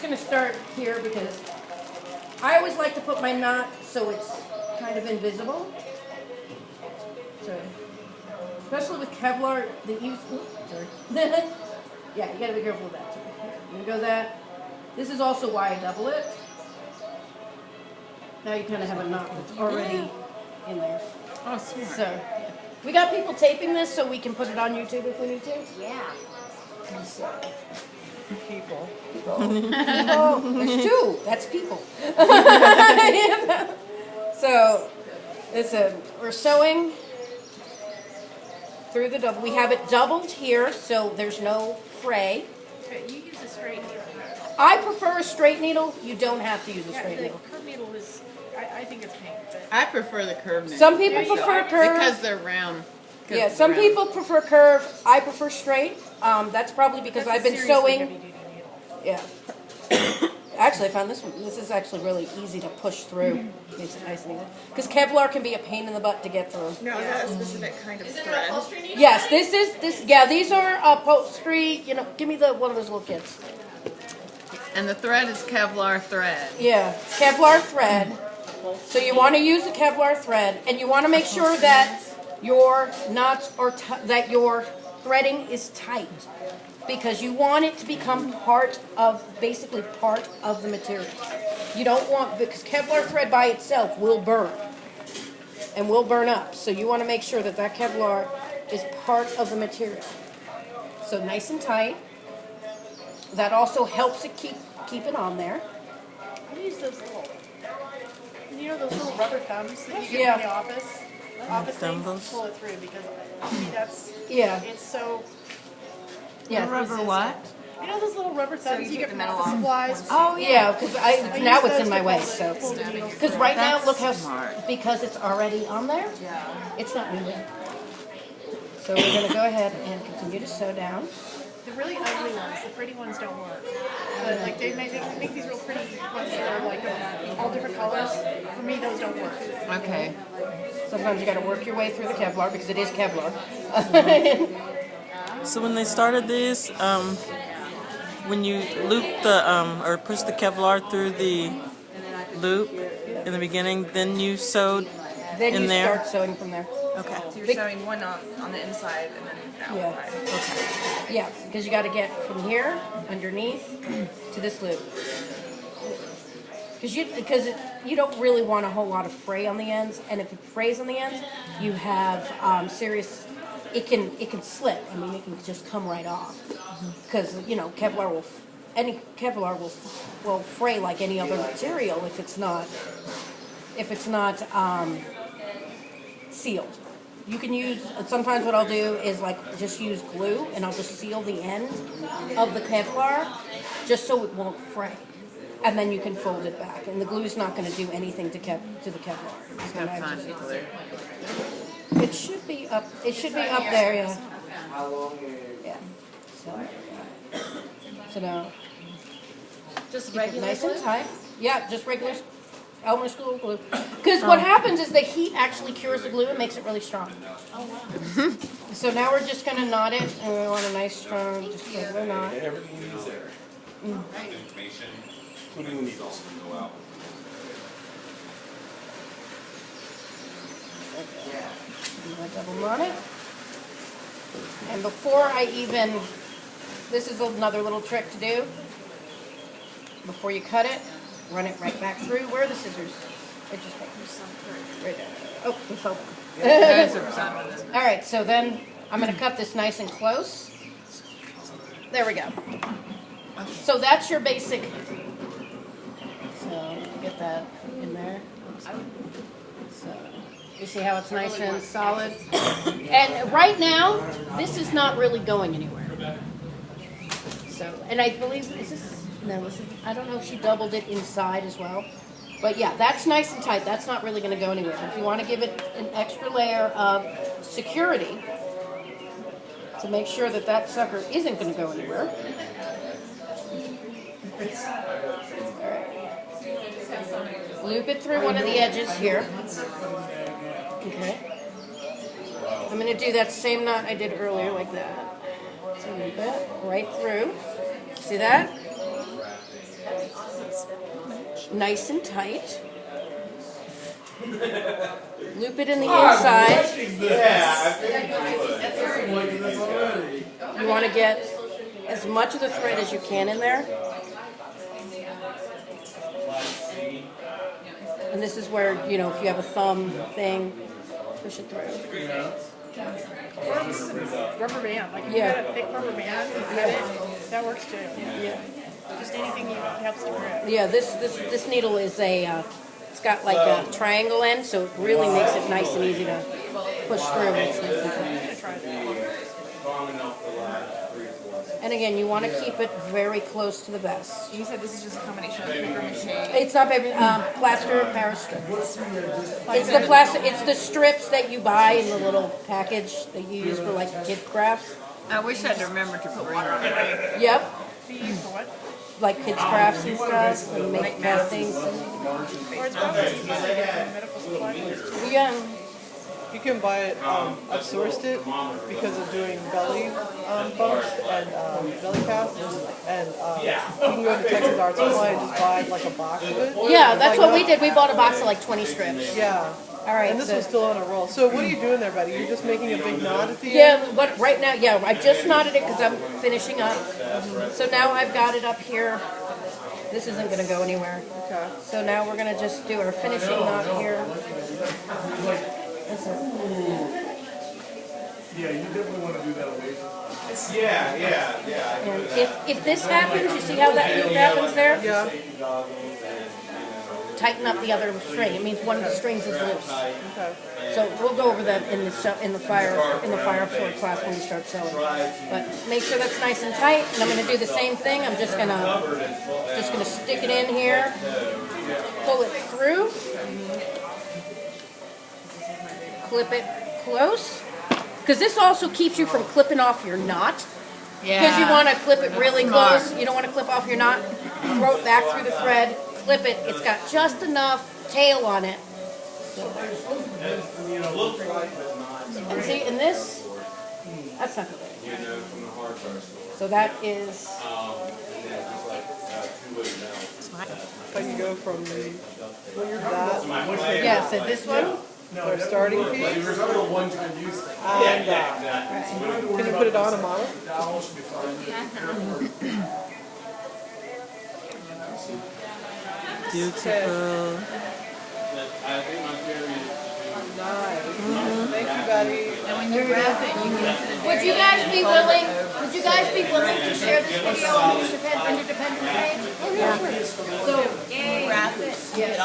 going to start here because I always like to put my knot so it's kind of invisible. So, especially with Kevlar, yeah, you got to be careful with that too. I'm going to go that. This is also why I double it. Now you kind of have a knot that's already in there. Oh, smart. So, we got people taping this so we can put it on YouTube if we need to. Yeah. So, People. oh, there's two. That's people. So, we're sewing through the double. We have it doubled here, so there's no fray. You use a straight needle. I prefer a straight needle. You don't have to use a straight needle. The curved needle is, I think it's pink. But I prefer the curved needle. Some people prefer curve. Because they're round. Yeah, some people prefer curve. I prefer straight. That's probably because I've been sewing. Yeah. Actually, I found this one. This is actually really easy to push through. Makes it nice and easy. Because Kevlar can be a pain in the butt to get through. No, is that a specific kind of thread? Yes, this. Yeah, these are upholstery. You know, give me one of those little kits. And the thread is Kevlar thread. Yeah, Kevlar thread. So you want to use a Kevlar thread, and you want to make sure that your knots are that your threading is tight, because you want it to become basically part of the material. You don't want, because Kevlar thread by itself will burn and will burn up. So you want to make sure that Kevlar is part of the material. So nice and tight. That also helps it keep it on there. I use those little, those little rubber thumbs that you get in the office. Office things to pull it through, because to me it's so. Yeah. Rubber what? You know those little rubber thumbs you get from office supplies? Oh yeah, because now it's in my way. So because right now look how smart. Because it's already on there. Yeah. It's not moving. So we're gonna go ahead and continue to sew down. The really ugly ones, the pretty ones don't work. But like they make these real pretty ones that are like all different colors. For me, those don't work. Okay. Sometimes you got to work your way through the Kevlar because it is Kevlar. So when they started this, when you loop or push the Kevlar through the loop in the beginning, then you sewed Then in you there? start sewing from there. Okay. So you're sewing one on the inside and then the outside. Okay. Yeah, because you got to get from here underneath to this loop. Because you don't really want a whole lot of fray on the ends, and if it frays on the ends, you have serious. It can slip. I mean, it can just come right off. Because any Kevlar will fray like any other material if it's not sealed. You can use, sometimes what I'll do is just use glue, and I'll just seal the end of the Kevlar just so it won't fray. And then you can fold it back, and the glue's not going to do anything to the Kevlar. It's gonna actually- It should be up. It should be up there, yeah. Yeah. So now, Just regular nice and tight. Yeah, just regular Elmer's school glue. Because what happens is the heat actually cures the glue and makes it really strong. Oh wow. So now we're just going to knot it, and we want a nice strong, just regular knot. Everything is there. Information, including the needles, can go out. I'm going to double knot it. And before I even, this is another little trick to do. Before you cut it, run it right back through. Where are the scissors? I just got right there. Oh, they fell. All right, so then I'm going to cut this nice and close. There we go. So that's your basic. So get that in there. So you see how it's nice and solid. And right now, this is not really going anywhere. So, and I believe I don't know if she doubled it inside as well. But yeah, that's nice and tight. That's not really going to go anywhere. If you want to give it an extra layer of security to make sure that sucker isn't going to go anywhere. All right. Loop it through one of the edges here. Okay. I'm going to do that same knot I did earlier, like that. So loop it right through. See that? nice and tight. Loop it in the inside. You want to get as much of the thread as you can in there. And this is where, if you have a thumb thing, push it through. Or this is a rubber band. Like if you Yeah. got a thick rubber band and cut it, that works too. Yeah. Just anything that helps to grip. Yeah, this needle is it's got like a triangle end, so it really makes it nice and easy to push through. I'm gonna try that. And again, you want to keep it very close to the vest. You said this is just a combination of paper mache. It's not paper, plaster Paris strips. It's the plastic. It's the strips that you buy in the little package that you use for like kid crafts. I wish I'd remember to put water on it. Yep, Be used for what? like kids crafts and stuff, and make things. Or it's probably easy to get from medical supply stores too. Yeah, You can buy it, I've sourced it because of doing belly bumps and belly casts. And you can go to Texas Art Supply and just buy like a box of it. yeah, that's what we did. We bought a box of like 20 strips. Yeah. All right, And this so- was still on a roll. So what are you doing there, Betty? You're just making a big knot at the end? Yeah, but right now, I just knotted it because I'm finishing up. So now I've got it up here. This isn't going to go anywhere. Okay. So now we're going to just do our finishing knot here. Yeah, you definitely want to do that away from. Yeah. And if this happens, you see how that loop happens there? Yeah. Tighten up the other string. It means one of the strings is loose. Okay. So we'll go over that in the fire sword class when we start sewing. But make sure that's nice and tight. And I'm going to do the same thing. I'm just gonna stick it in here, pull it through, clip it close. Because this also keeps you from clipping off your knot. Because you want to clip it really close. You don't want to clip off your knot. Throw it back through the thread. Clip it. It's got just enough tail on it. And see, in this, that's not good. So that is. I can go from that, Yeah, so this one. our starting piece, and can you put it on a model? Beautiful. Nice. Thank you, Betty. And when you wrap it, you get to the Would you guys be willing? Would you guys be willing to share this video on the Interdependence page? wrap it. You get all